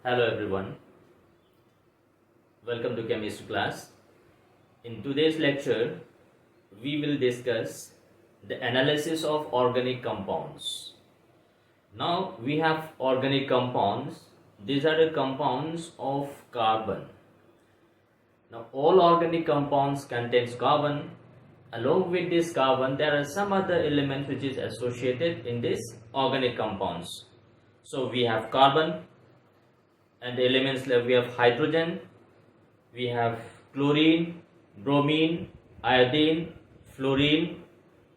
Hello everyone, welcome to chemistry class. In today's lecture, we will discuss the analysis of organic compounds. Now we have organic compounds. These are the compounds of carbon. Now all organic compounds contains carbon. Along with this carbon, there are some other elements which is associated in this organic compounds. So we have carbon, and the elements left we have hydrogen, we have chlorine, bromine, iodine, fluorine,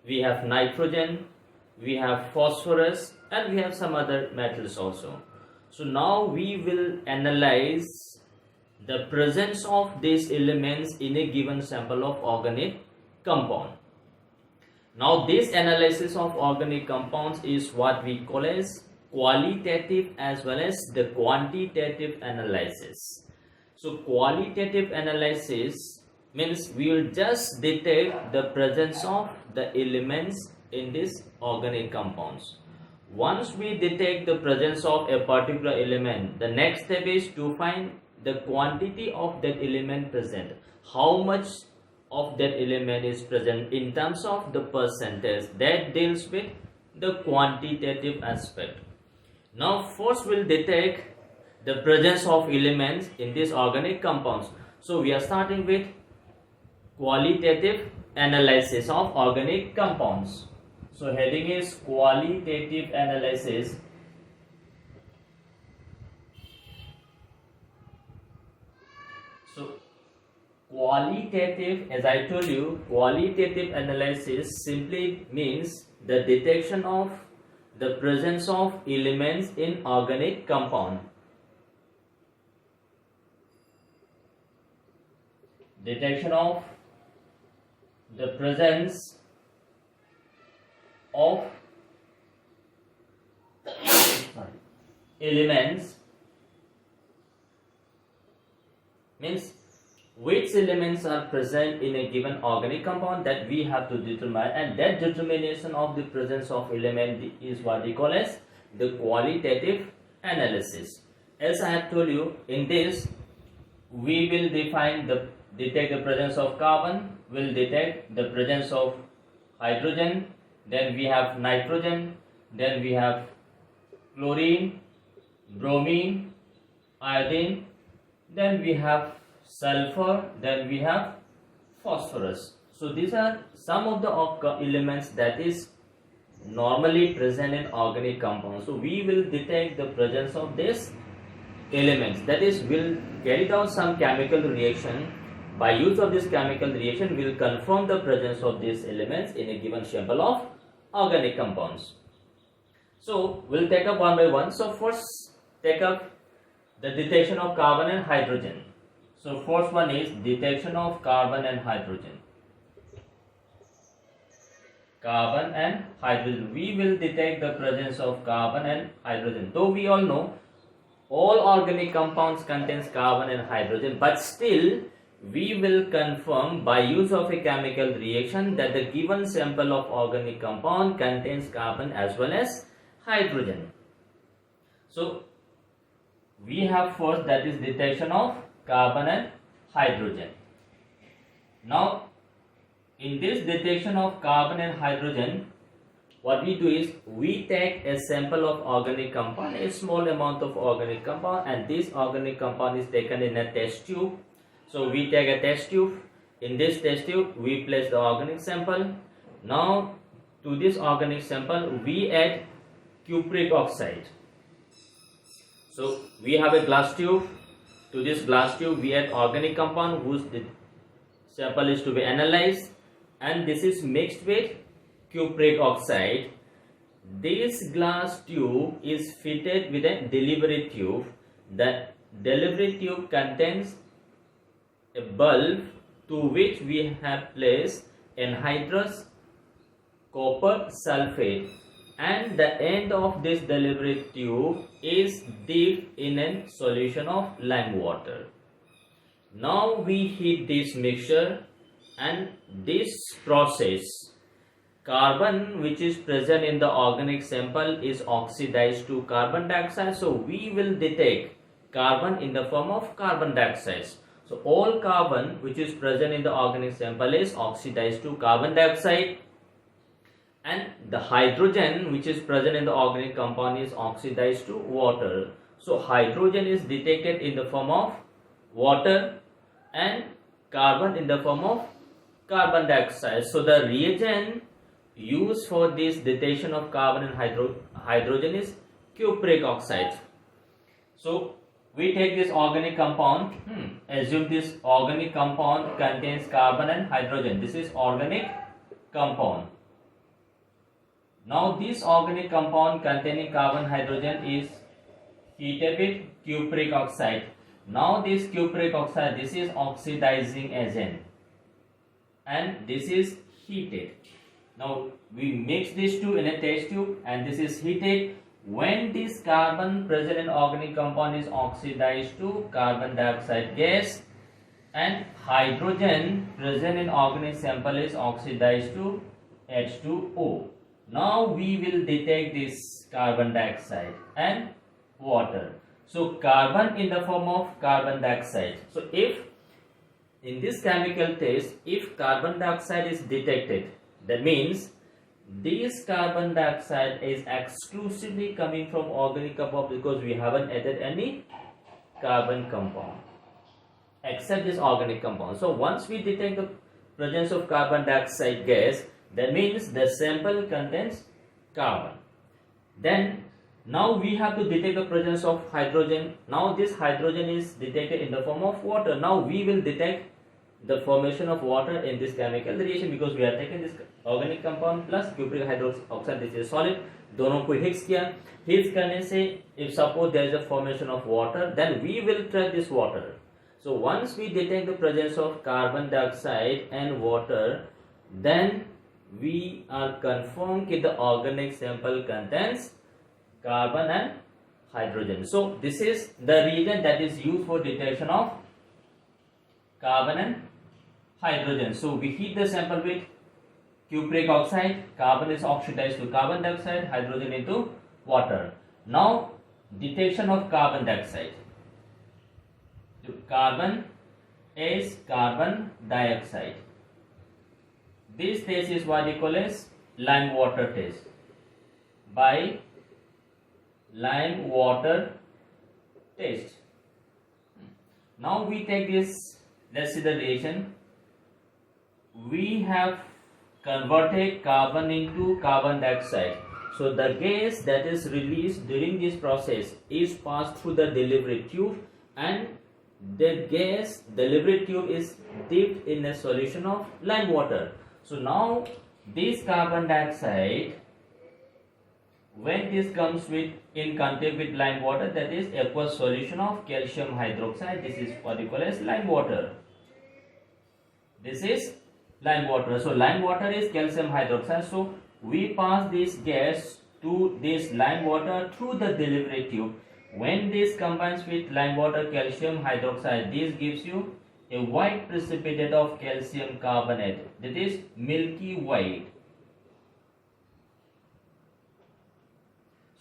we have nitrogen, we have phosphorus, and we have some other metals also. So now we will analyze the presence of these elements in a given sample of organic compound. Now this analysis of organic compounds is what we call as qualitative as well as the quantitative analysis. So qualitative analysis means we will just detect the presence of the elements in these organic compounds. Once we detect the presence of a particular element, the next step is to find the quantity of that element present. How much of that element is present in terms of the percentage. That deals with the quantitative aspect. Now first we'll detect the presence of elements in these organic compounds. So we are starting with qualitative analysis of organic compounds. So heading is qualitative analysis. So qualitative, as I told you, qualitative analysis simply means the detection of the presence of elements in organic compound. Detection of the presence of elements means which elements are present in a given organic compound, that we have to determine, and that determination of the presence of element is what we call as the qualitative analysis. As I have told you, in this we will detect the presence of carbon, will detect the presence of hydrogen, then we have nitrogen, then we have chlorine, bromine, iodine, then we have sulfur, then we have phosphorus. So these are some of the elements that is normally present in organic compounds. So we will detect the presence of these elements, that is, will carry out some chemical reaction. By use of this chemical reaction, we will confirm the presence of these elements in a given sample of organic compounds. So we'll take up one by one. So first take up the detection of carbon and hydrogen. So first one is detection of carbon and hydrogen. Carbon and hydrogen. We will detect the presence of carbon and hydrogen. Though we all know all organic compounds contains carbon and hydrogen, but still we will confirm by use of a chemical reaction that the given sample of organic compound contains carbon as well as hydrogen. So we have first, that is detection of carbon and hydrogen. Now in this detection of carbon and hydrogen, what we do is we take a sample of organic compound, a small amount of organic compound, and this organic compound is taken in a test tube. So we take a test tube. In this test tube we place the organic sample. Now to this organic sample we add cupric oxide. So we have a glass tube. To this glass tube we add organic compound whose sample is to be analyzed, and this is mixed with cupric oxide. This glass tube is fitted with a delivery tube. The delivery tube contains a bulb to which we have placed anhydrous copper sulfate, and the end of this delivery tube is dipped in a solution of lime water. Now we heat this mixture, and this process, carbon which is present in the organic sample is oxidized to carbon dioxide. So we will detect carbon in the form of carbon dioxide. So all carbon which is present in the organic sample is oxidized to carbon dioxide, and the hydrogen which is present in the organic compound is oxidized to water. So hydrogen is detected in the form of water and carbon in the form of carbon dioxide. So the reagent used for this detection of carbon and hydrogen is cupric oxide. So we take this organic compound, assume this organic compound contains carbon and hydrogen. This is organic compound. Now this organic compound containing carbon hydrogen is heated with cupric oxide. Now this cupric oxide, this is oxidizing agent and this is heated. Now we mix these two in a test tube and this is heated. When this carbon present in organic compound is oxidized to carbon dioxide gas and hydrogen present in organic sample is oxidized to H2O. Now we will detect this carbon dioxide and water. So carbon in the form of carbon dioxide. So if in this chemical test, if carbon dioxide is detected, that means this carbon dioxide is exclusively coming from organic compound because we haven't added any carbon compound except this organic compound. So once we detect the presence of carbon dioxide gas, that means the sample contains carbon. Then now we have to detect the presence of hydrogen. Now this hydrogen is detected in the form of water. Now we will detect the formation of water in this chemical reaction because we are taking this organic compound plus cupric hydroxide, this is solid. दोनों को Hicks किया. Hicks करने से if suppose there is a formation of water, then we will track this water. So once we detect the presence of carbon dioxide and water, then we are confirmed that the organic sample contains carbon and hydrogen. So this is the reagent that is used for detection of carbon and hydrogen. So we heat the sample with cupric oxide, carbon is oxidized to carbon dioxide, hydrogen into water. Now detection of carbon dioxide. So carbon is carbon dioxide. This test is what we call as lime water test. By lime water test. Now we take this, let's see the reaction. We have converted carbon into carbon dioxide. So the gas that is released during this process is passed through the delivery tube and the gas delivery tube is dipped in a solution of lime water. So now this carbon dioxide, when this comes in contact with lime water, that is aqueous solution of calcium hydroxide, this is what we call as lime water. This is lime water. So lime water is calcium hydroxide. So we pass this gas to this lime water through the delivery tube. When this combines with lime water calcium hydroxide, this gives you a white precipitate of calcium carbonate, that is milky white.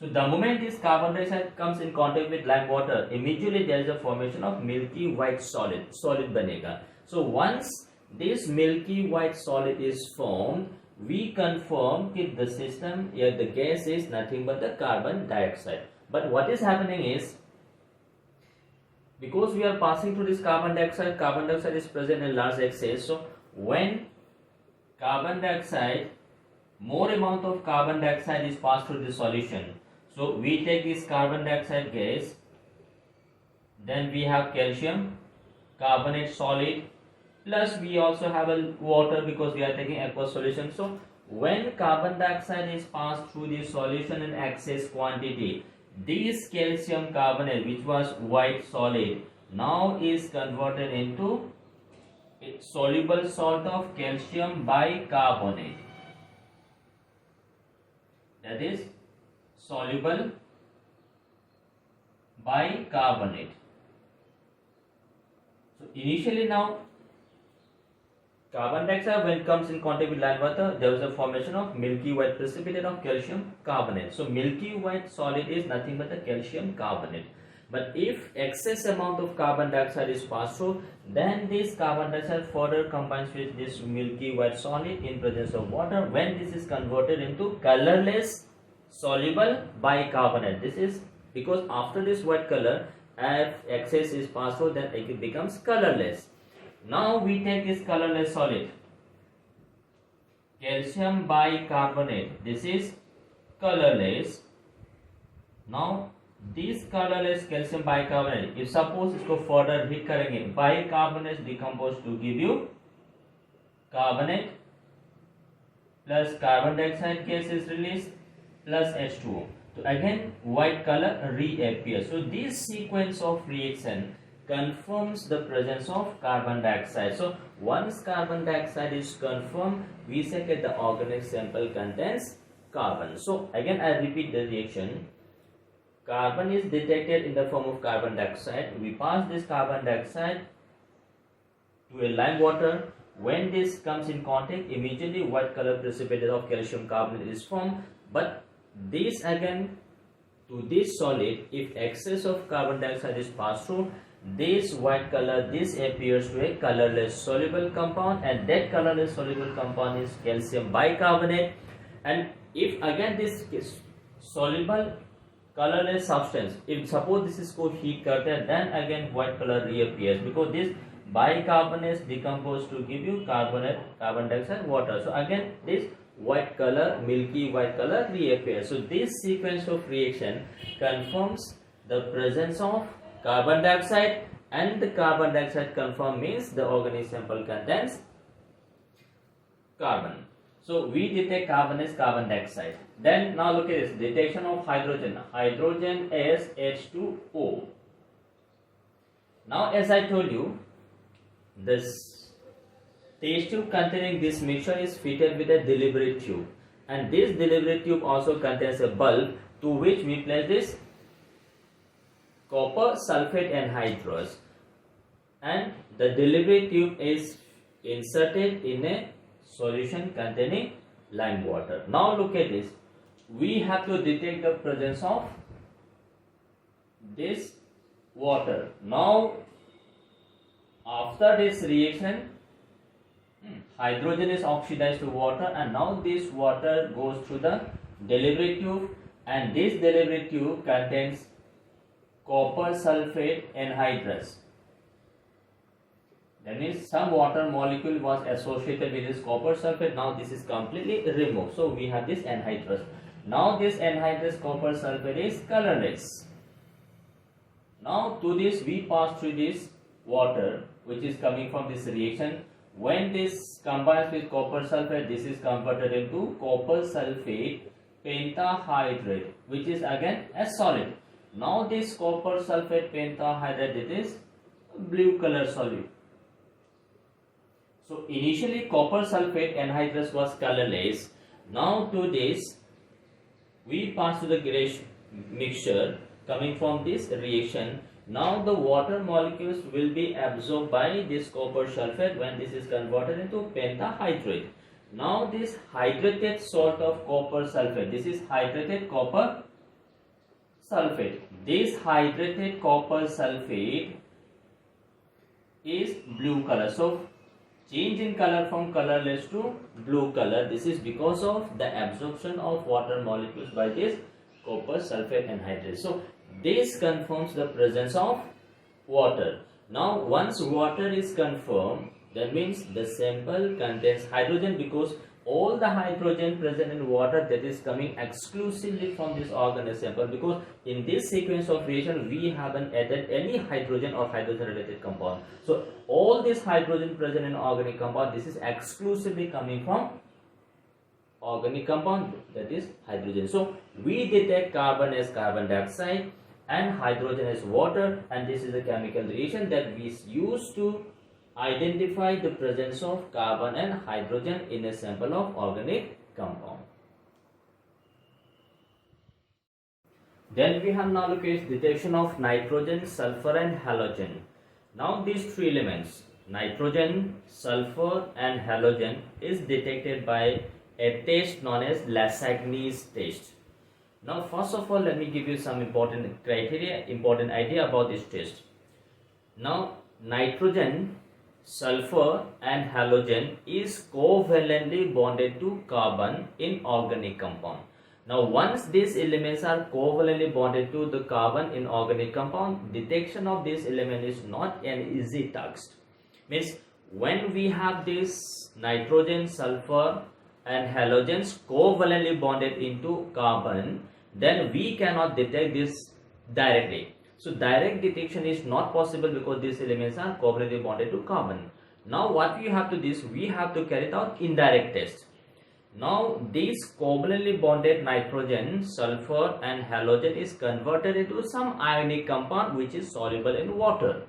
So the moment this carbon dioxide comes in contact with lime water, immediately there is a formation of milky white solid banega. So once this milky white solid is formed, we confirm that the system, the gas is nothing but the carbon dioxide. But what is happening is, because we are passing through this carbon dioxide is present in large excess. So when carbon dioxide, more amount of carbon dioxide is passed through the solution. So we take this carbon dioxide gas, then we have calcium carbonate solid, plus we also have a water because we are taking aqueous solution. So when carbon dioxide is passed through the solution in excess quantity, this calcium carbonate, which was white solid, now is converted into a soluble salt of calcium bicarbonate. That is soluble bicarbonate. So initially now carbon dioxide, when it comes in contact with lime water, there is a formation of milky white precipitate of calcium carbonate. So milky white solid is nothing but the calcium carbonate. But if excess amount of carbon dioxide is passed through, then this carbon dioxide further combines with this milky white solid in presence of water. When this is converted into colorless soluble bicarbonate, this is because after this white color, if excess is passed through, then it becomes colorless. Now we take this colorless solid, calcium bicarbonate. This is colorless. Now this colorless calcium bicarbonate, if suppose इसको further heat करेंगे, bicarbonate decompose to give you carbonate plus carbon dioxide gas is released plus H2O. So again white color reappears. So this sequence of reaction confirms the presence of carbon dioxide. So once carbon dioxide is confirmed, we say that the organic sample contains carbon. So again I repeat the reaction. Carbon is detected in the form of carbon dioxide. We pass this carbon dioxide to a lime water. When this comes in contact, immediately white color precipitate of calcium carbonate is formed. But this again, to this solid, if excess of carbon dioxide is passed through, this white color, this appears to a colorless soluble compound, and that colorless soluble compound is calcium bicarbonate. And if again this soluble colorless substance, if suppose this is को heat करते हैं, then again white color reappears because this bicarbonates decompose to give you carbonate, carbon dioxide, water. So again this white color, milky white color reappears. So this sequence of reaction confirms the presence of carbon dioxide, and the carbon dioxide confirmed means the organic sample contains carbon. So we detect carbon as carbon dioxide. Then now look at this detection of hydrogen. Hydrogen as H2O. Now as I told you, this test tube containing this mixture is fitted with a delivery tube, and this delivery tube also contains a bulb to which we place this copper sulfate anhydrous, and the delivery tube is inserted in a solution containing lime water. Now look at this. We have to detect the presence of this water. Now after this reaction, hydrogen is oxidized to water, and now this water goes through the delivery tube, and this delivery tube contains copper sulfate anhydrous. That means some water molecule was associated with this copper sulfate. Now this is completely removed. So we have this anhydrous. Now this anhydrous copper sulfate is colorless. Now to this we pass through this water which is coming from this reaction. When this combines with copper sulfate, this is converted into copper sulfate pentahydrate, which is again a solid. Now this copper sulfate pentahydrate, it is blue color solid. So initially copper sulfate anhydrous was colorless. Now to this we pass to the gray mixture coming from this reaction. Now the water molecules will be absorbed by this copper sulfate when this is converted into pentahydrate. Now this hydrated salt of copper sulfate, this is hydrated copper sulfate. This hydrated copper sulfate is blue color. So change in color from colorless to blue color. This is because of the absorption of water molecules by this copper sulfate anhydrous. So this confirms the presence of water. Now once water is confirmed, that means the sample contains hydrogen, because all the hydrogen present in water, that is coming exclusively from this organic sample, because in this sequence of reaction we haven't added any hydrogen or hydrogen related compound. So all this hydrogen present in organic compound, this is exclusively coming from organic compound, that is hydrogen. So we detect carbon as carbon dioxide and hydrogen as water, and this is a chemical reaction that we use to identify the presence of carbon and hydrogen in a sample of organic compound. Then we have now looked at detection of nitrogen, sulfur and halogen. Now these three elements, nitrogen, sulfur and halogen, is detected by a test known as Lasagne's test. Now first of all, let me give you some important criteria, important idea about this test. Now nitrogen, sulfur and halogen is covalently bonded to carbon in organic compound. Now once these elements are covalently bonded to the carbon in organic compound, detection of this element is not an easy task. Means when we have this nitrogen, sulfur and halogens covalently bonded into carbon, then we cannot detect this directly. So direct detection is not possible because these elements are covalently bonded to carbon. Now what we have to do is we have to carry out indirect test. Now this covalently bonded nitrogen, sulfur and halogen is converted into some ionic compound which is soluble in water.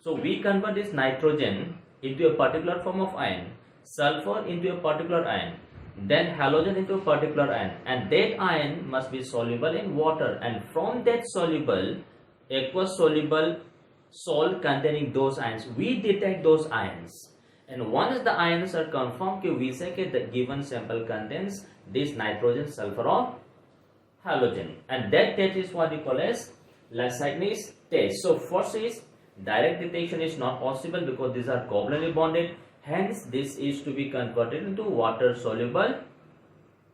So we convert this nitrogen into a particular form of ion, sulfur into a particular ion, then halogen into a particular ion, and that ion must be soluble in water, and from that soluble, aqueous soluble salt containing those ions, we detect those ions. And once the ions are confirmed, we say that the given sample contains this nitrogen, sulfur or halogen, and that test is what we call as Lasign's test. So first is direct detection is not possible because these are covalently bonded, hence this is to be converted into water soluble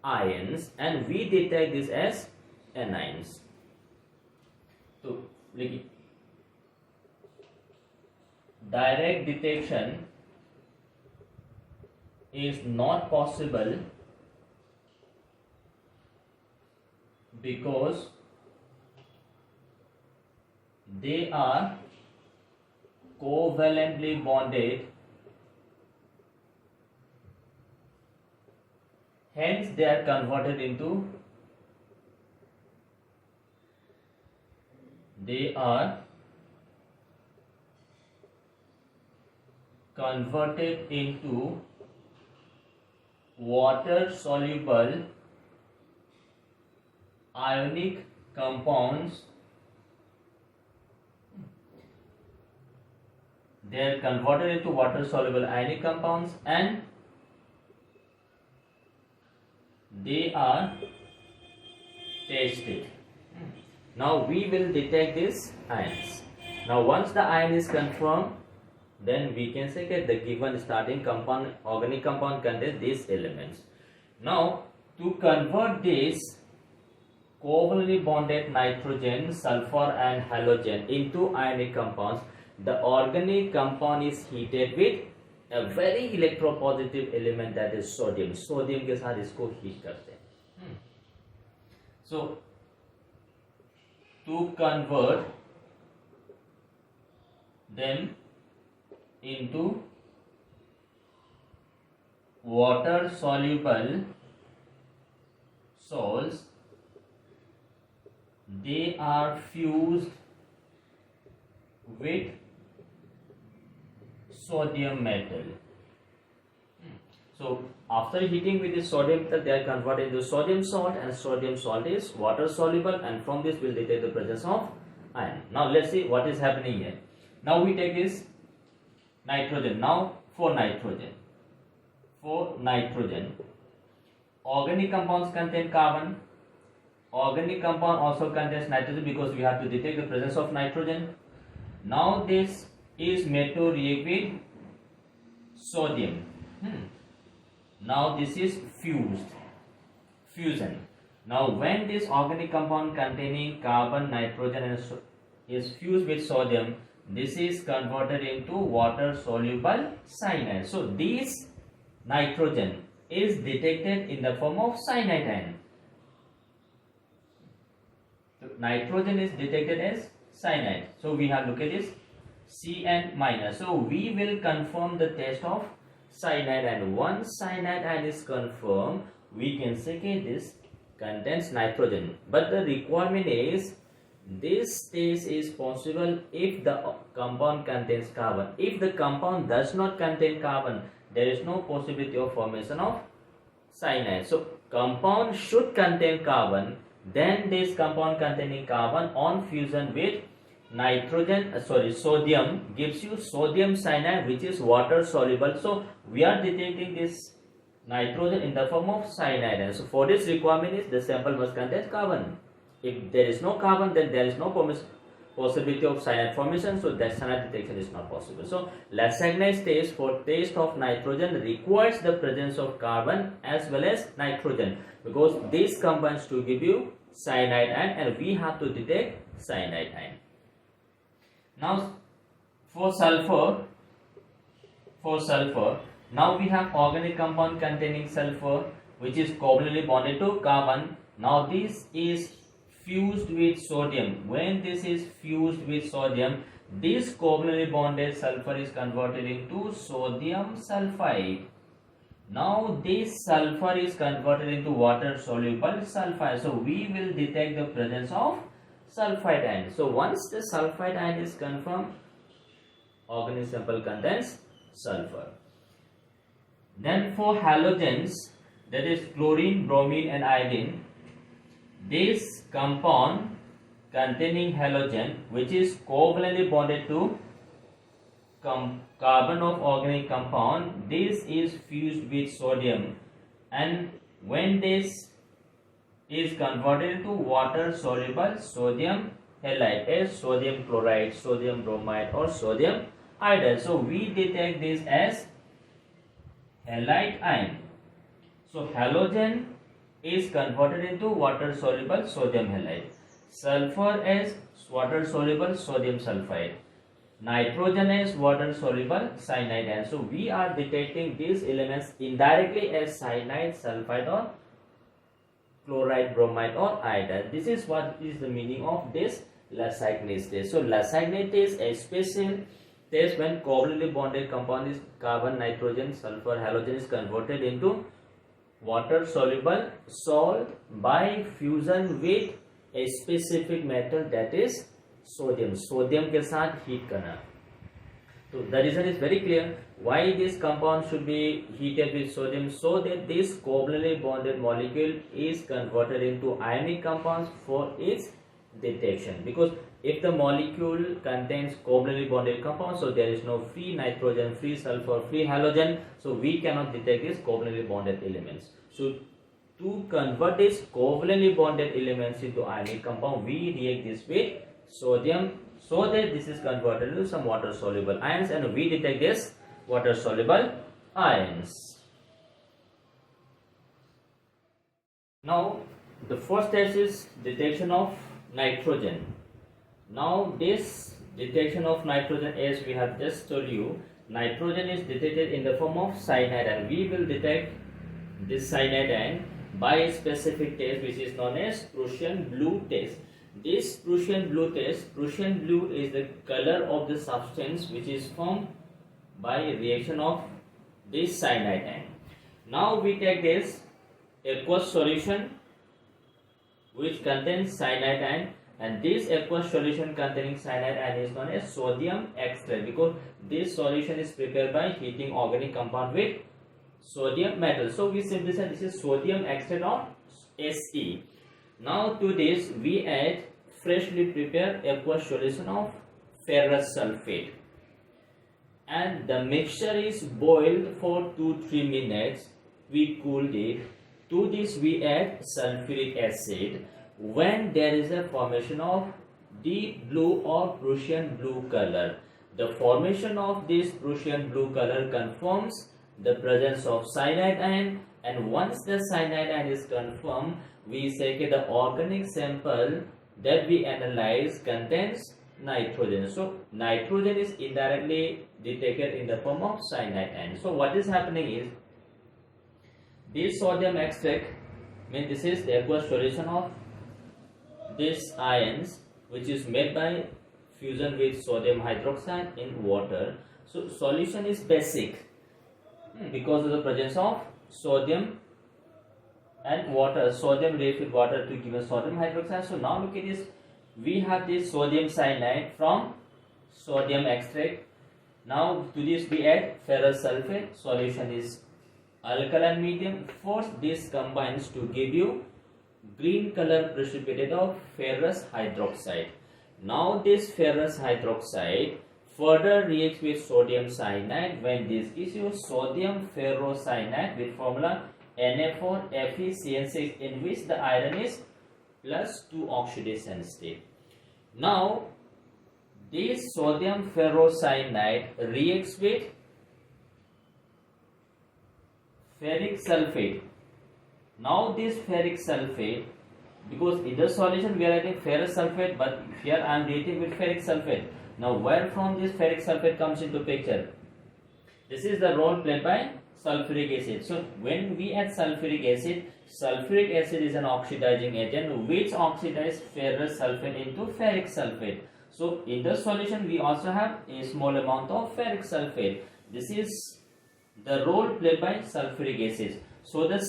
ions and we detect this as anions. So direct detection is not possible because they are covalently bonded, hence they are converted into water soluble ionic compounds. They are converted into water soluble ionic compounds and they are tested. Now we will detect these ions. Now once the ion is confirmed, then we can say that the given starting compound, organic compound contains these elements. Now to convert this covalently bonded nitrogen, sulfur and halogen into ionic compounds, the organic compound is heated with a very electropositive element, that is sodium. Sodium के साथ इसको heat करते हैं. So to convert them into water soluble salts, they are fused with sodium metal. So after heating with the sodium metal, they are converted into sodium salt, and sodium salt is water soluble, and from this we'll detect the presence of iron. Now let's see what is happening here. Now we take this nitrogen. Now for nitrogen, organic compounds contain carbon. Organic compound also contains nitrogen because we have to detect the presence of nitrogen. Now this is made to react with sodium. Now this is fusion. Now when this organic compound containing carbon, nitrogen is fused with sodium, this is converted into water soluble cyanide. So this nitrogen is detected in the form of cyanide ion. So nitrogen is detected as cyanide. So we have, look at this, Cn minus. So we will confirm the test of cyanide, and once cyanide ion is confirmed, we can say okay, this contains nitrogen. But the requirement is this test is possible if the compound contains carbon. If the compound does not contain carbon, there is no possibility of formation of cyanide. So compound should contain carbon, then this compound containing carbon on fusion with sodium gives you sodium cyanide, which is water soluble. So we are detecting this nitrogen in the form of cyanide. And so for this requirement is the sample must contain carbon. If there is no carbon, then there is no possibility of cyanide formation, so that cyanide detection is not possible. So Lassagne test for taste of nitrogen requires the presence of carbon as well as nitrogen, because these combines to give you cyanide ion, and we have to detect cyanide ion. Now for sulfur, now we have organic compound containing sulfur which is covalently bonded to carbon. Now this is fused with sodium. When this is fused with sodium, this covalently bonded sulfur is converted into sodium sulfide. Now this sulfur is converted into water soluble sulfide. So we will detect the presence of sulfide ion. So once the sulfide ion is confirmed, organic sample contains sulfur. Then for halogens, that is chlorine, bromine and iodine, this compound containing halogen which is covalently bonded to carbon of organic compound, this is fused with sodium, and when this is converted into water soluble sodium halide as sodium chloride, sodium bromide or sodium iodide. So we detect this as halide ion. So halogen is converted into water soluble sodium halide, sulfur as water soluble sodium sulfide, nitrogen as water soluble cyanide ion. So we are detecting these elements indirectly as cyanide, sulfide or chloride, bromide or iodide. This is what is the meaning of this Lassagne test. So Lassagne test is a special test when covalently bonded compound is carbon, nitrogen, sulfur, halogen is converted into water soluble salt by fusion with a specific metal, that is sodium. Sodium के साथ heat करना. So the reason is very clear. Why this compound should be heated with sodium? So that this covalently bonded molecule is converted into ionic compounds for its detection. Because if the molecule contains covalently bonded compounds, so there is no free nitrogen, free sulfur, free halogen, so we cannot detect these covalently bonded elements. So to convert these covalently bonded elements into ionic compound, we react this with sodium, so that this is converted into some water soluble ions, and we detect this water soluble ions. Now the first test is detection of nitrogen. Now this detection of nitrogen, as we have just told you, nitrogen is detected in the form of cyanide, and we will detect this cyanide ion by a specific test which is known as Prussian blue test. This Prussian blue test, Prussian blue is the color of the substance which is formed by reaction of this cyanide ion. Now we take this aqueous solution which contains cyanide ion, and this aqueous solution containing cyanide ion is known as sodium extract, because this solution is prepared by heating organic compound with sodium metal. So we simply say this is sodium extract or Se. Now to this we add freshly prepared aqueous solution of ferrous sulfate, and the mixture is boiled for 2-3 minutes. We cooled it. To this we add sulfuric acid. When there is a formation of deep blue or Prussian blue color, the formation of this Prussian blue color confirms the presence of cyanide ion, and once the cyanide ion is confirmed, we say that the organic sample that we analyze contains nitrogen. So nitrogen is indirectly detected in the form of cyanide ion. So what is happening is, this sodium extract, means this is the aqueous solution of these ions which is made by fusion with sodium hydroxide in water. So solution is basic because of the presence of sodium and water. Sodium reacts with water to give us sodium hydroxide. So now look at this, we have this sodium cyanide from sodium extract. Now to this we add ferrous sulfate. Solution is alkaline medium. First this combines to give you green color precipitate of ferrous hydroxide. Now this ferrous hydroxide further reacts with sodium cyanide. When this gives you sodium ferrocyanide with formula Na4FeCN6, in which the iron is +2 oxidation state. Now this sodium ferrocyanide reacts with ferric sulfate. Now this ferric sulfate, because in the solution we are writing ferrous sulfate, but here I am reacting with ferric sulfate. Now where from this ferric sulfate comes into picture? This is the role played by sulfuric acid. So when we add sulfuric acid is an oxidizing agent which oxidizes ferrous sulfate into ferric sulfate. So in the solution we also have a small amount of ferric sulfate. This is the role played by sulfuric acid. So the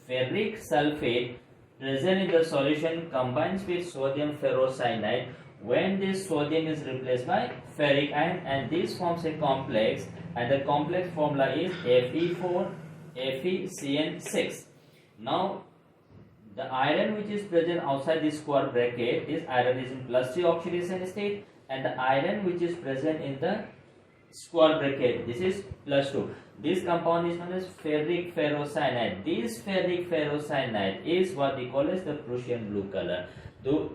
ferric sulfate present in the solution combines with sodium ferrocyanide. When this sodium is replaced by ferric ion, and this forms a complex, and the complex formula is Fe4FeCN6. Now the iron which is present outside this square bracket, this iron is in +3 oxidation state, and the iron which is present in the square bracket, this is +2. This compound is known as ferric ferrocyanide. This ferric ferrocyanide is what we call as the Prussian blue color. The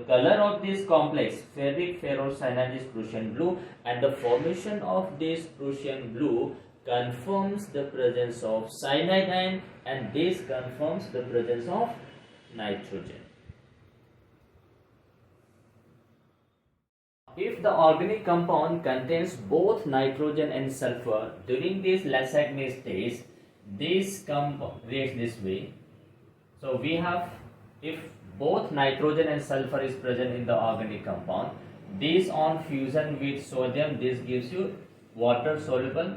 color of this complex ferric ferrocyanide is Prussian blue, and the formation of this Prussian blue confirms the presence of cyanide ion, and this confirms the presence of nitrogen. If the organic compound contains both nitrogen and sulfur during this Lacsagne stage, this reacts this way. So we have, if both nitrogen and sulfur is present in the organic compound, this on fusion with sodium, this gives you water soluble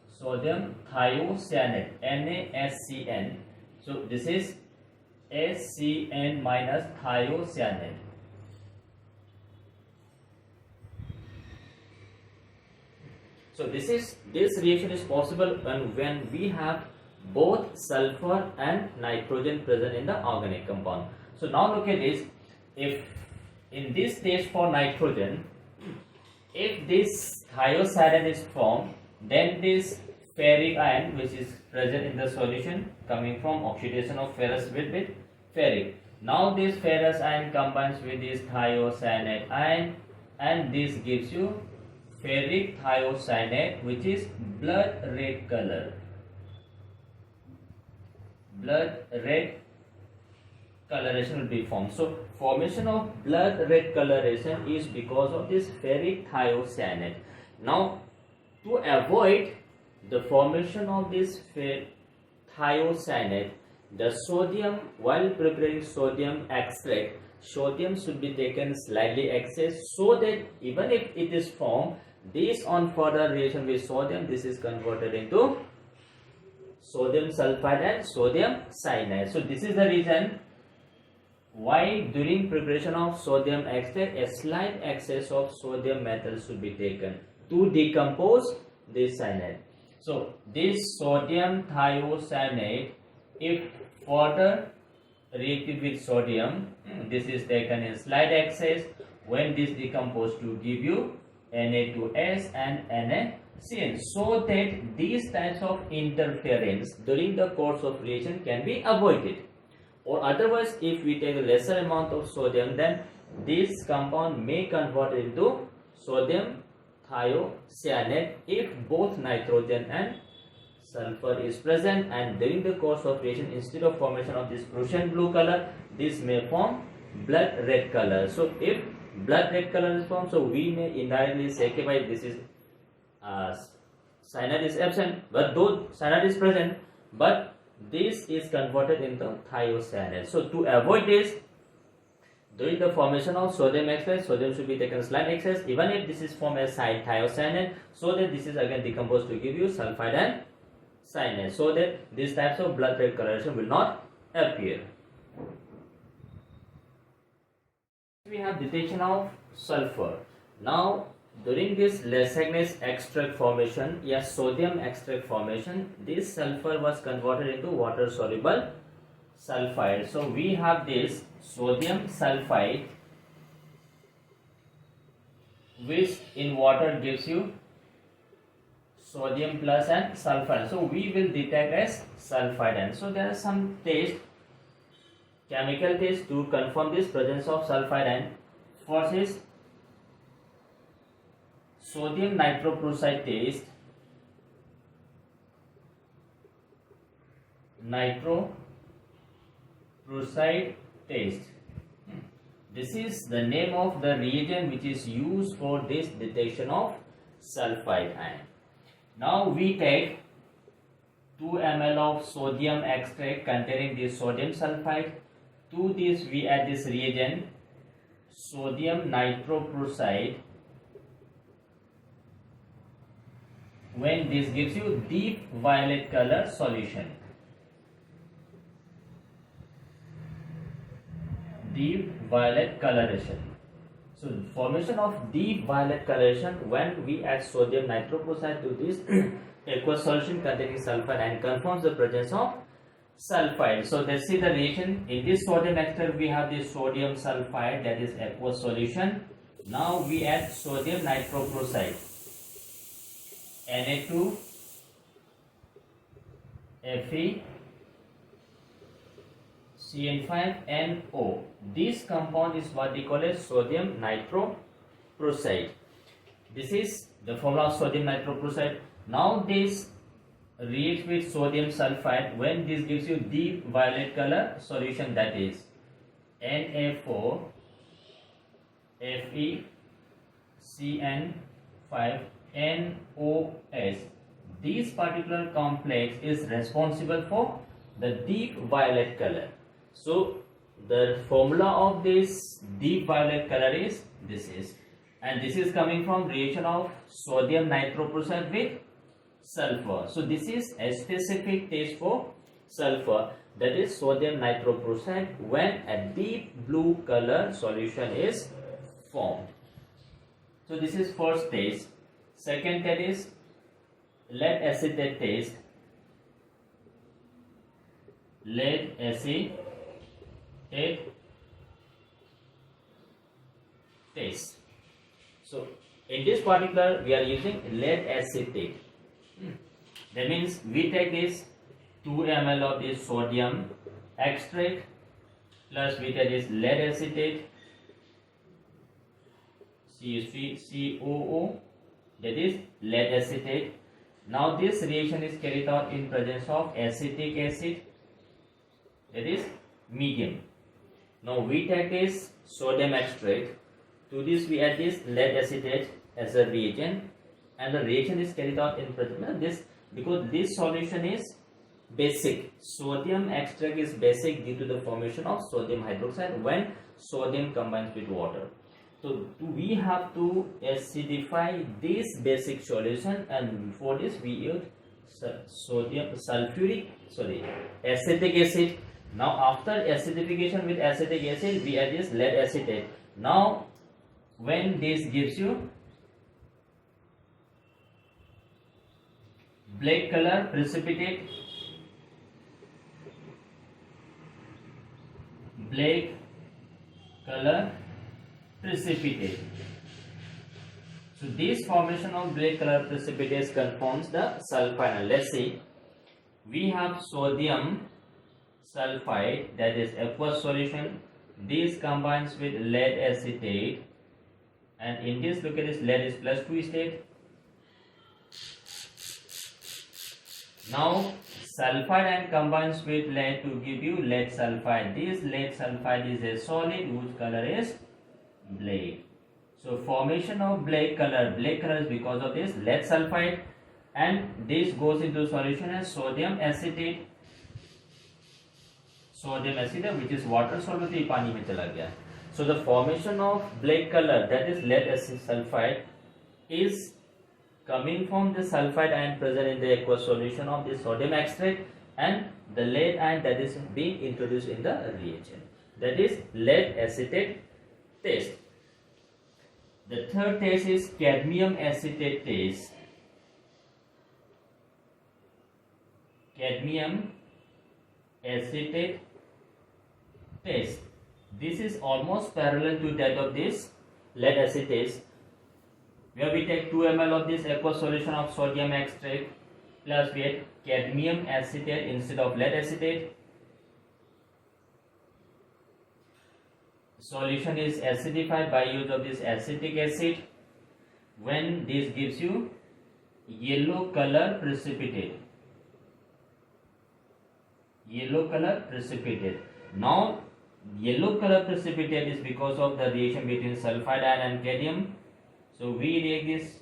sodium thiocyanate, NaSCN. So this is SCN minus thiocyanate. So this reaction is possible when we have both sulfur and nitrogen present in the organic compound. So now look at this. If in this stage for nitrogen, if this thiocyanate is formed, then this ferric ion which is present in the solution coming from oxidation of ferrous with ferric. Now this ferrous ion combines with this thiocyanate ion, and this gives you ferric thiocyanate, which is blood red color. Blood red coloration will be formed. So formation of blood red coloration is because of this ferric thiocyanate. Now to avoid the formation of this thiocyanate, the sodium, while preparing sodium extract, sodium should be taken slightly excess, so that even if it is formed, this on further reaction with sodium, this is converted into sodium sulfide and sodium cyanide. So this is the reason why during preparation of sodium extract, a slight excess of sodium metal should be taken to decompose this cyanide. So this sodium thiocyanate, if further reacted with sodium, this is taken in slight excess. When this decomposes to give you Na2S and NaCN, so that these types of interference during the course of reaction can be avoided. Or otherwise, if we take a lesser amount of sodium, then this compound may convert into sodium thiocyanate if both nitrogen and sulfur is present, and during the course of reaction, instead of formation of this Prussian blue color, this may form blood red color. So if blood red color is formed, so we may indirectly say, okay, why this is cyanide is absent, but though cyanide is present, but this is converted into thiocyanate. So to avoid this, during the formation of sodium extract, sodium should be taken slight excess, even if this is formed as thiocyanate, so that this is again decomposed to give you sulfide and cyanide, so that these types of blood red coloration will not appear. We have detection of sulfur. Now during this Lacsagne extract formation, yes, sodium extract formation, this sulfur was converted into water soluble sulfide. So we have this sodium sulfide which in water gives you sodium plus and sulfide. So we will detect as sulfide ion. So there are some tests, chemical tests to confirm this presence of sulfide ion. First is sodium nitroprusside test. Nitroprusside test. This is the name of the reagent which is used for this detection of sulfide ion. Now we take 2 ml of sodium extract containing this sodium sulfide. To this we add this reagent sodium nitroprusside. When this gives you deep violet color solution. Deep violet coloration. So formation of deep violet coloration when we add sodium nitroprusside to this aqueous solution containing sulfide and confirms the presence of sulfide. So let's see the reaction. In this sodium extract we have this sodium sulfide, that is aqueous solution. Now we add sodium nitroprusside. Na2 Fe CN5NO. This compound is what we call as sodium nitroprusside. This is the formula of sodium nitroprusside. Now this reacts with sodium sulfide when this gives you deep violet color solution, that is Na4 FeCN5NOS. This particular complex is responsible for the deep violet color. So the formula of this deep violet color is this is, and this is coming from reaction of sodium nitroprusside with sulfur. So this is a specific test for sulfur, that is sodium nitroprusside when a deep blue color solution is formed. So this is first test. Second test is lead acetate test. Lead acetate test. So in this particular we are using lead acetate. That means we take this 2 ml of this sodium extract plus we take this lead acetate CH3COO, that is lead acetate. Now this reaction is carried out in presence of acetic acid, that is medium. Now we take this sodium extract. To this we add this lead acetate as a reagent, and the reaction is carried out in presence of this, because this solution is basic. Sodium extract is basic due to the formation of sodium hydroxide when sodium combines with water. So we have to acidify this basic solution, and for this we use acetic acid. Now after acidification with acetic acid we add this lead acetate. Now when this gives you black color precipitate, black color precipitate. So this formation of black color precipitate confirms the sulfide. Let's see. We have sodium sulfide, that is aqueous solution. This combines with lead acetate, and in this look at this, lead is +2 state. Now sulfide ion combines with lead to give you lead sulfide. This lead sulfide is a solid whose color is black. So formation of black color is because of this lead sulfide, and this goes into solution as sodium acetate. Sodium acetate, which is water soluble, ये पानी में चला गया. So the formation of black color, that is lead acid sulfide, is coming from the sulfide ion present in the aqueous solution of the sodium extract, and the lead ion that is being introduced in the reagent, that is lead acetate test. The third test is cadmium acetate test. Cadmium acetate test. This is almost parallel to that of this lead acid test. where we take 2 ml of this aqueous solution of sodium extract plus we add cadmium acetate instead of lead acetate. Solution is acidified by use of this acetic acid. When this gives you yellow color precipitate. Yellow color precipitate. Now yellow color precipitate is because of the reaction between sulfide ion and cadmium. So we react this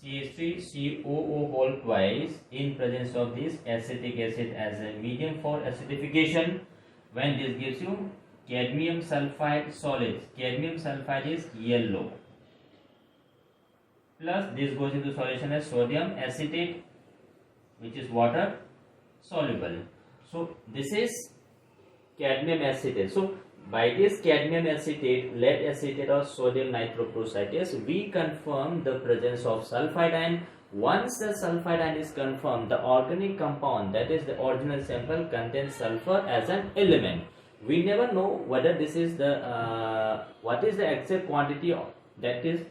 CH3COO whole twice in presence of this acetic acid as a medium for acidification. When this gives you cadmium sulfide solids. Cadmium sulfide is yellow. Plus this goes into solution as sodium acetate, which is water soluble. So this is cadmium acetate. So by this cadmium acetate, lead acetate or sodium nitroprusitis, we confirm the presence of sulfide ion. Once the sulfide ion is confirmed, the organic compound, that is the original sample, contains sulfur as an element. We never know whether this is the what is the exact quantity of, that is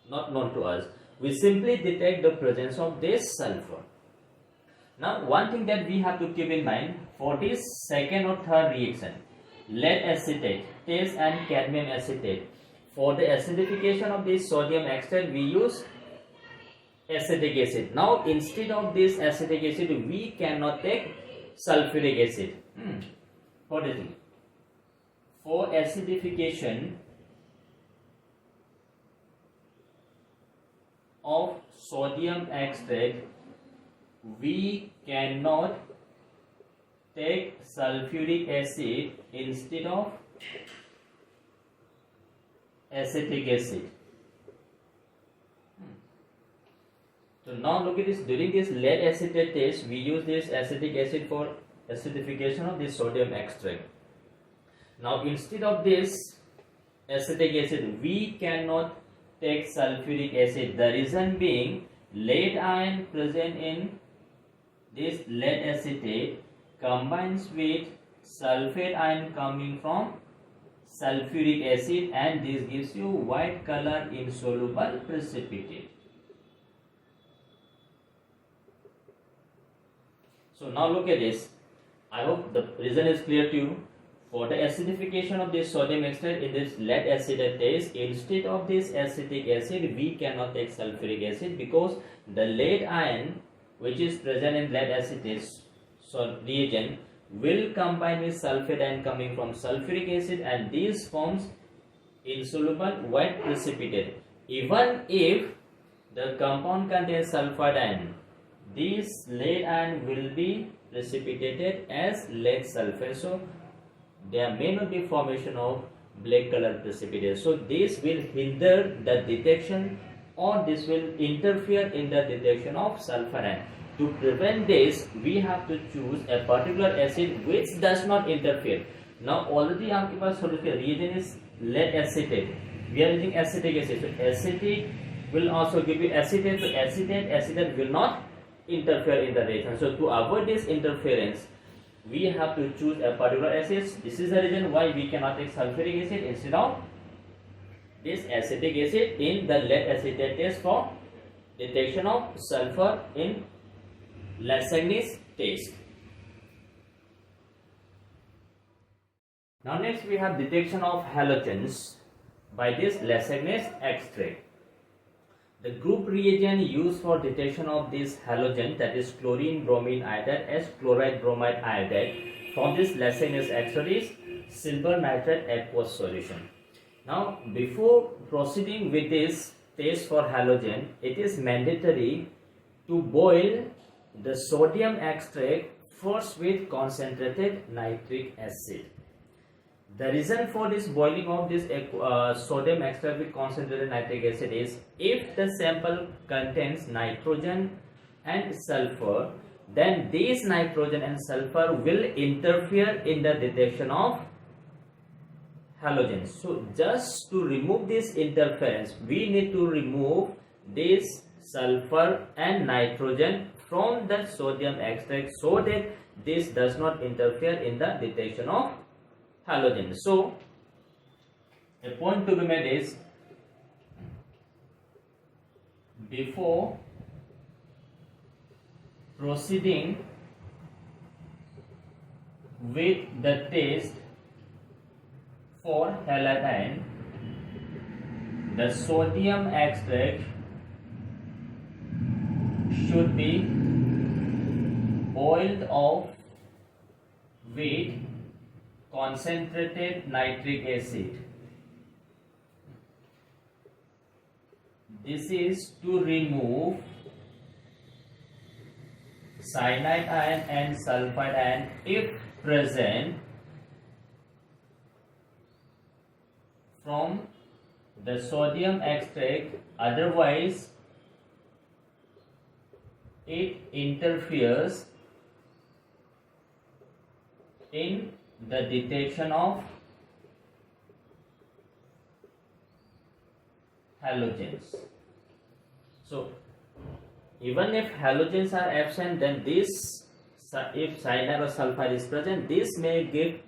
not known to us. We simply detect the presence of this sulfur. Now one thing that we have to keep in mind for this second or third reaction, lead acetate, TACE and cadmium acetate, for the acidification of this sodium extract we use acetic acid. Now instead of this acetic acid we cannot take sulfuric acid. What is it? For acidification of sodium extract we cannot take sulfuric acid instead of acetic acid. So now look at this, during this lead acetate test we use this acetic acid for acidification of this sodium extract. Now instead of this acetic acid we cannot take sulfuric acid. The reason being, lead ion present in this lead acetate combines with sulfate ion coming from sulfuric acid, and this gives you white color insoluble precipitate. So now look at this. I hope the reason is clear to you. For the acidification of this sodium extract in this lead acetate test, instead of this acetic acid we cannot take sulfuric acid, because the lead ion which is present in lead acetate reagent will combine with sulfate ion coming from sulfuric acid, and these forms insoluble white precipitate. Even if the compound contains sulfide ion, this lead ion will be precipitated as lead sulfate. So there may not be formation of black color precipitate. So this will hinder the detection, or this will interfere in the detection of sulfur ion. To prevent this, we have to choose a particular acid which does not interfere. Now already आपके पास solution reagent is lead acetate. We are using acetic acid. So acetic will also give you acetate. So acetate will not interfere in the reaction. So to avoid this interference, we have to choose a particular acid. This is the reason why we cannot take sulfuric acid instead of this acetic acid in the lead acetate test for detection of sulfur in Lassagn's test. Now next we have detection of halogens by this Lassagn's extract. The group reagent used for detection of this halogen, that is chlorine bromine iodide as chloride bromide iodide, from this Lassagn's extract is silver nitrate aqueous solution. Now before proceeding with this test for halogen, it is mandatory to boil the sodium extract first with concentrated nitric acid. The reason for this boiling of this sodium extract with concentrated nitric acid is, if the sample contains nitrogen and sulfur, then these nitrogen and sulfur will interfere in the detection of halogens. So just to remove this interference, we need to remove this sulfur and nitrogen from the sodium extract so that this does not interfere in the detection of halogen. So a point to be made is, before proceeding with the test for halidine, the sodium extract should be boiled off with concentrated nitric acid. This is to remove cyanide ion and sulfide ion if present from the sodium extract, otherwise it interferes in the detection of halogens. So even if halogens are absent, then this, if cyanide or sulfide is present, this may give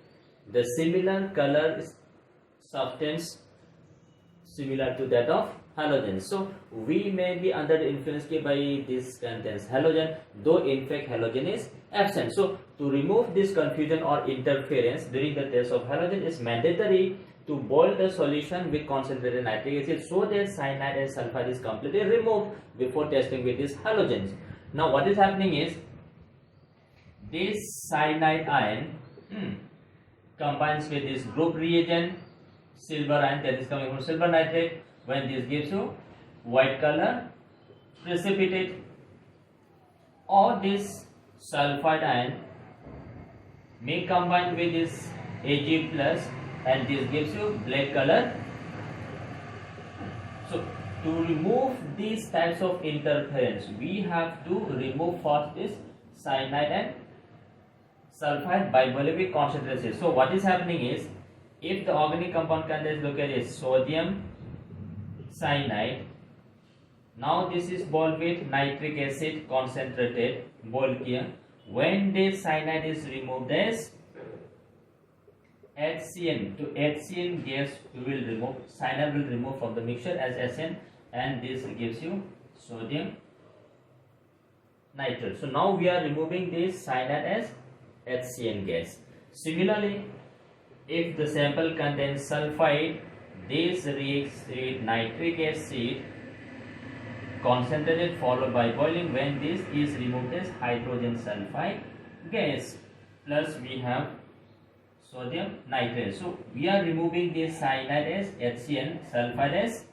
the similar color substance similar to that of halogen. So we may be under the influence by this contains halogen, though in fact halogen is absent. So to remove this confusion or interference during the test of halogen, is mandatory to boil the solution with concentrated nitric acid so that cyanide and sulfide is completely removed before testing with these halogens. Now what is happening is, this cyanide ion combines with this group reagent silver ion, that is coming from silver nitrate. When this gives you white color precipitate, or this sulfide ion may combine with this Ag plus, and this gives you black color. So to remove these types of interference, we have to remove first this cyanide and sulfide by boiling with concentrated. So what is happening is, if the organic compound contains, look at this, sodium cyanide, now this is boiled with nitric acid concentrated, boiled here. When this cyanide is removed as HCN, to HCN gas we will remove, cyanide will remove from the mixture as HN, and this gives you sodium nitrate. So now we are removing this cyanide as HCN gas. Similarly, if the sample contains sulfide, this reacts with nitric acid concentrated followed by boiling. When this is removed as hydrogen sulfide gas, plus we have sodium nitrate. So we are removing this cyanide as HCN, sulfide as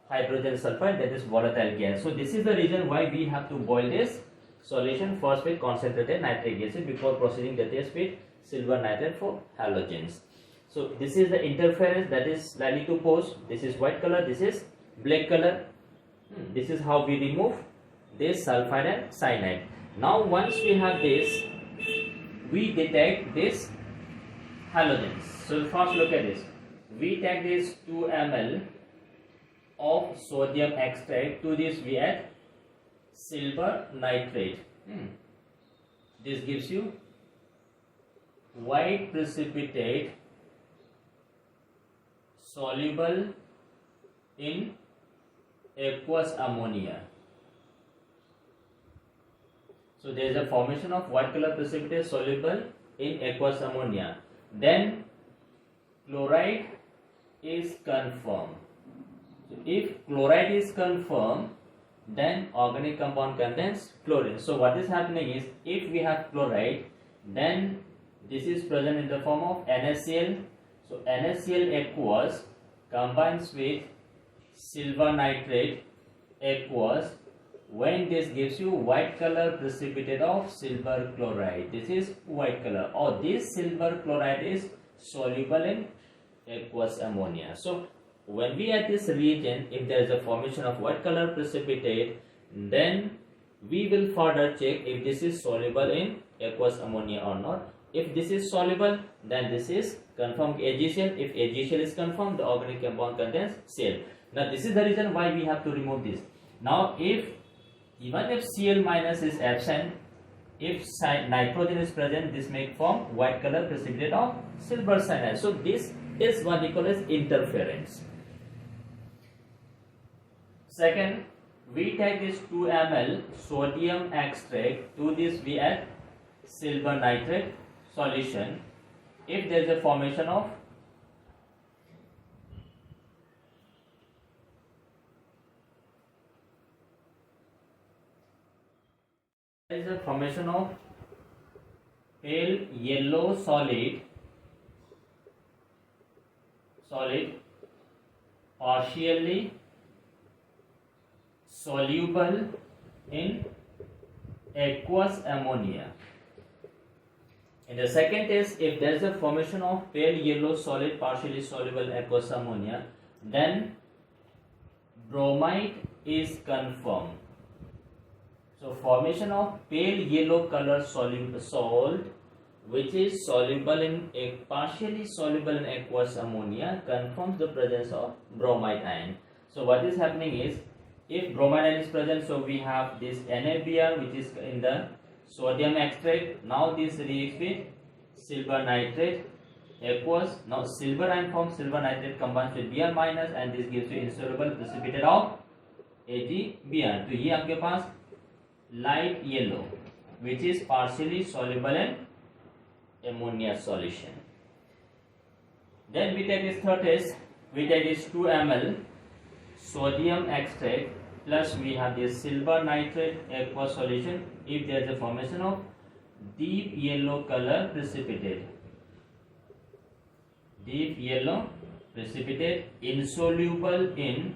hydrogen sulfide, that is volatile gas. So this is the reason why we have to boil this solution first with concentrated nitric acid before proceeding the test with silver nitrate for halogens. So this is the interference that is likely to pose. This is white color, this is black color. This is how we remove this sulfide and cyanide. Now once we have this, we detect this halogens. So first look at this. We take this 2 ml of sodium extract. To this we add silver nitrate. This gives you white precipitate soluble in aqueous ammonia. So there is a formation of white color precipitate soluble in aqueous ammonia. Then chloride is confirmed. So if chloride is confirmed, then organic compound contains chlorine. So what is happening is, if we have chloride, then this is present in the form of NaCl. So NaCl aqueous combines with silver nitrate aqueous. When this gives you white color precipitate of silver chloride, this is white color, or this silver chloride is soluble in aqueous ammonia. So when we add this reagent, if there is a formation of white color precipitate, then we will further check if this is soluble in aqueous ammonia or not. If this is soluble, then this is confirmed AgCl. If AgCl is confirmed, the organic compound contains Cl. Now this is the reason why we have to remove this. Now even if Cl minus is absent, if nitrogen is present, this may form white color precipitate of silver cyanide. So this is what we call as interference. Second, we take this 2 ml sodium extract. To this we add silver nitrate solution. If there is a formation of pale yellow solid partially soluble in aqueous ammonia. In the second test, if there is a formation of pale yellow solid partially soluble in aqueous ammonia, then bromide is confirmed. So formation of pale yellow color salt which is soluble in partially soluble in aqueous ammonia confirms the presence of bromide ion. So what is happening is, if bromide ion is present, so we have this NaBr which is in the sodium extract. Now this reacts with silver nitrate aqueous. Now silver ion forms silver nitrate combines with Br minus and this gives you insoluble precipitate of AgBr. तो ये आपके पास light yellow which is partially soluble in ammonia solution. Then we take this third test. We take this 2 ml sodium extract plus we have this silver nitrate aqueous solution. If there is a formation of deep yellow color precipitate, insoluble in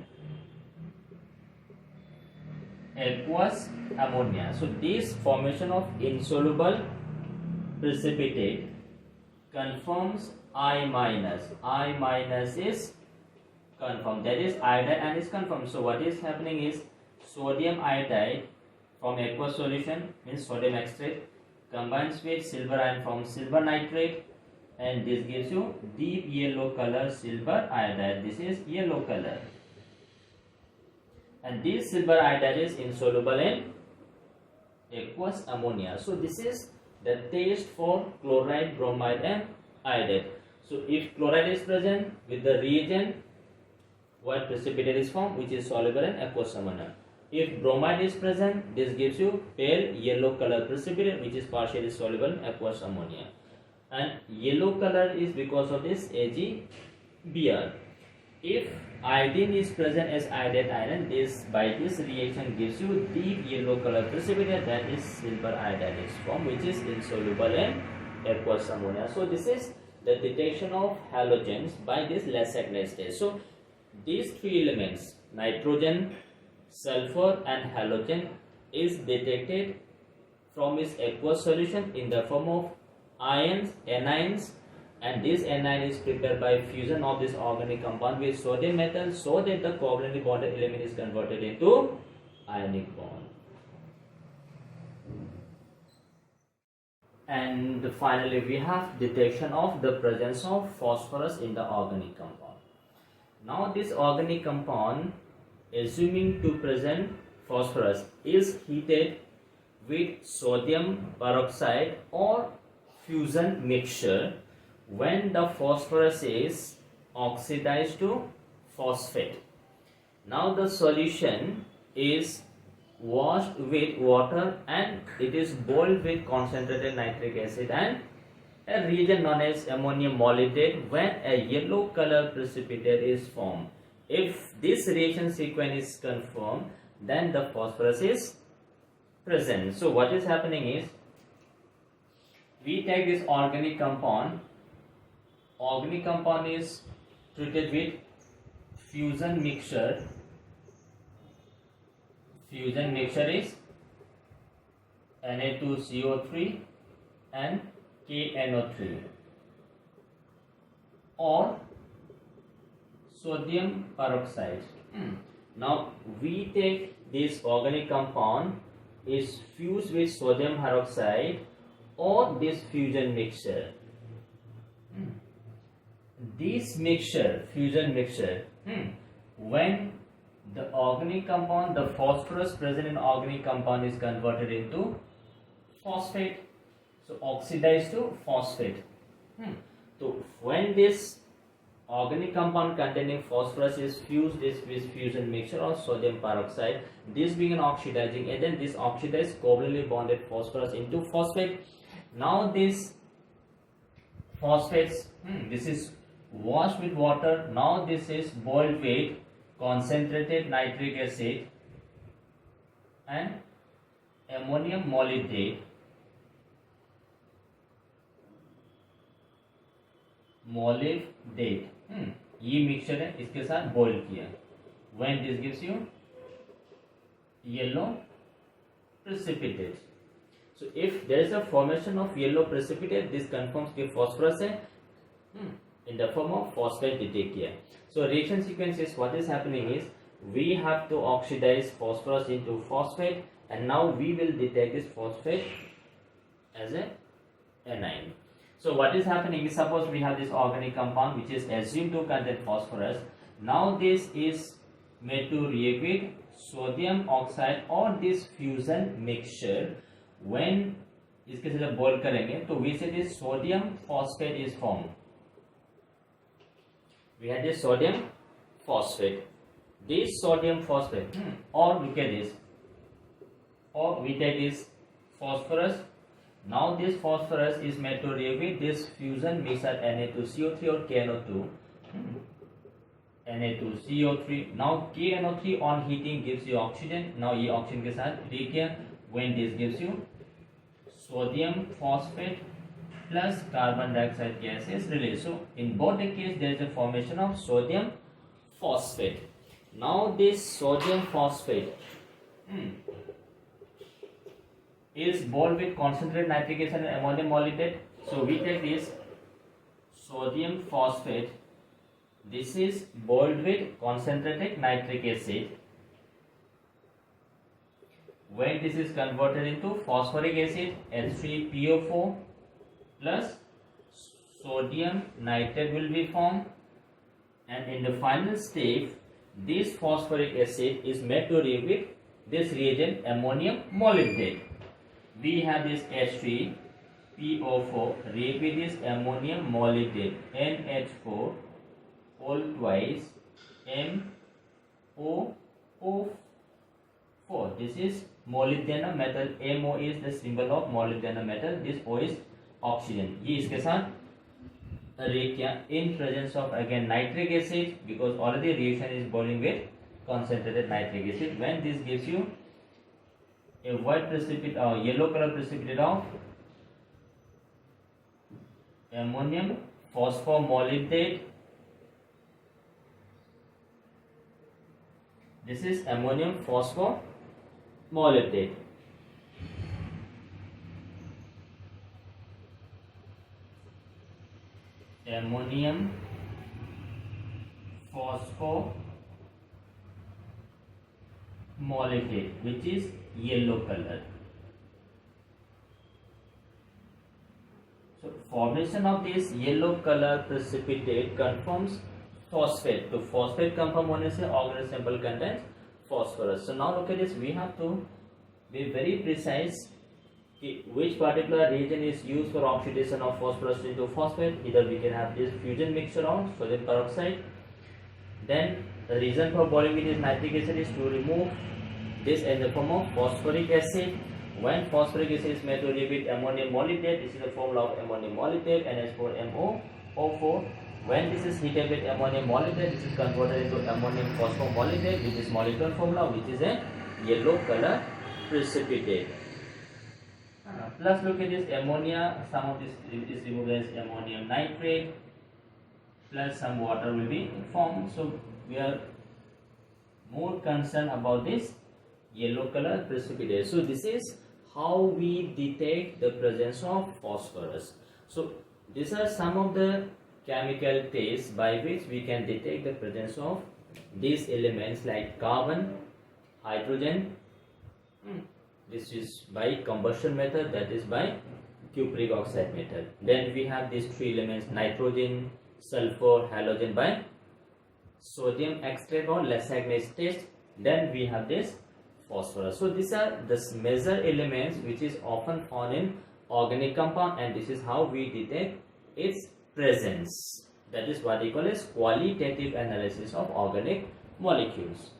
aqueous ammonia. So this formation of insoluble precipitate confirms I minus is confirmed, that is iodide and is confirmed. So what is happening is, sodium iodide from aqueous solution means sodium extract combines with silver ion from silver nitrate and this gives you deep yellow color silver iodide. This is yellow color and this silver iodide is insoluble in aqueous ammonia. So this is the test for chloride, bromide and iodide. So if chloride is present with the reagent, white precipitate is formed which is soluble in aqueous ammonia. If bromide is present, this gives you pale yellow color precipitate which is partially soluble in aqueous ammonia. And yellow color is because of this AgBr. If iodine is present as iodide iron, this by this reaction gives you deep yellow color precipitate, that is silver iodide is formed which is insoluble in aqueous ammonia. So this is the detection of halogens by this Lessig-Leigh test. So these three elements, nitrogen, sulfur and halogen, is detected from its aqueous solution in the form of ions, anions, and this anion is prepared by fusion of this organic compound with sodium metal so that the covalently bonded element is converted into ionic bond. And finally we have detection of the presence of phosphorus in the organic compound. Now this organic compound, assuming to present phosphorus, is heated with sodium peroxide or fusion mixture when the phosphorus is oxidized to phosphate. Now the solution is washed with water and it is boiled with concentrated nitric acid and a reagent known as ammonium molybdate when a yellow color precipitate is formed. If this reaction sequence is confirmed, then the phosphorus is present. So what is happening is, we take this organic compound is treated with fusion mixture. Fusion mixture is Na2CO3 and KNO3 or sodium peroxide. Now we take this organic compound is fused with sodium hydroxide or this fusion mixture. This mixture, fusion mixture, when the organic compound, the phosphorus present in organic compound is converted into phosphate, so oxidized to phosphate. So when this organic compound containing phosphorus is fused this with fusion mixture of sodium peroxide, this being an oxidizing agent. This oxidizes covalently bonded phosphorus into phosphate. Now this phosphates, this is washed with water. Now this is boiled with concentrated nitric acid and ammonium molybdate. ये mixture है, इसके साथ boil किया. When this gives you yellow precipitate. So if there is a formation of yellow precipitate, this confirms कि phosphorus है in the form of phosphate detect किया. So reaction sequence is, what is happening is we have to oxidize phosphorus into phosphate, and now we will detect this phosphate as a anion. So what is happening is, suppose we have this organic compound which is assumed to contain phosphorus. Now this is made to react with sodium oxide or this fusion mixture. When इसके साथ boil करेंगे तो we say this sodium phosphate is formed. We had this sodium phosphate. This sodium phosphate, or look at this, or we take this phosphorus. Now this phosphorus is made to react with this fusion mixture Na2CO3 or KNO2. Na2CO3. Now KNO3 on heating gives you oxygen. Now ये oxygen के साथ react किया. When this gives you sodium phosphate plus carbon dioxide gas is released. So in both the case there is a formation of sodium phosphate. Now this sodium phosphate is boiled with concentrated nitric acid and ammonium molybdate. So we take this sodium phosphate. This is boiled with concentrated nitric acid. When this is converted into phosphoric acid, H3PO4 plus sodium nitrate will be formed, and in the final step this phosphoric acid is made to react with this reagent ammonium molybdate. We have this H3PO4 react with this ammonium molybdate, NH4 whole twice MOO4. This is molybdenum metal. MO is the symbol of molybdenum metal. This O is oxygen. ये इसके साथ react किया in presence of again nitric acid, because already reaction is boiling with concentrated nitric acid. When this gives you a white precipitate or yellow color precipitate of ammonium phosphomolybdate. This is ammonium phosphomolybdate. Ammonium phosphomolybdate, which is yellow color. So formation of this yellow color precipitate confirms phosphate. तो phosphate confirm होने से organic sample contains phosphorus. So now look at this. We have to be very precise which particular reagent is used for oxidation of phosphorus into phosphate. Either we can have this fusion mixture of sodium peroxide. Then the reason for boiling with this nitric acid is to remove this in the form of phosphoric acid. When phosphoric acid is made to react with ammonium molybdate, this is the formula of ammonium molybdate, NH4MoO4. When this is heated with ammonium molybdate, this is converted into ammonium phosphomolybdate, which is molecular formula, which is a yellow color precipitate. Plus look at this ammonia, some of this is removed as ammonium nitrate, plus some water will be formed. So we are more concerned about this yellow color precipitate. So this is how we detect the presence of phosphorus. So these are some of the chemical tests by which we can detect the presence of these elements like carbon, hydrogen. This is by combustion method, that is by cupric oxide method. Then we have these three elements, nitrogen, sulfur, halogen by sodium extract or Lassagne test. Then we have this phosphorus. So these are the major elements which is often found in organic compound, and this is how we detect its presence. That is what they call as qualitative analysis of organic molecules.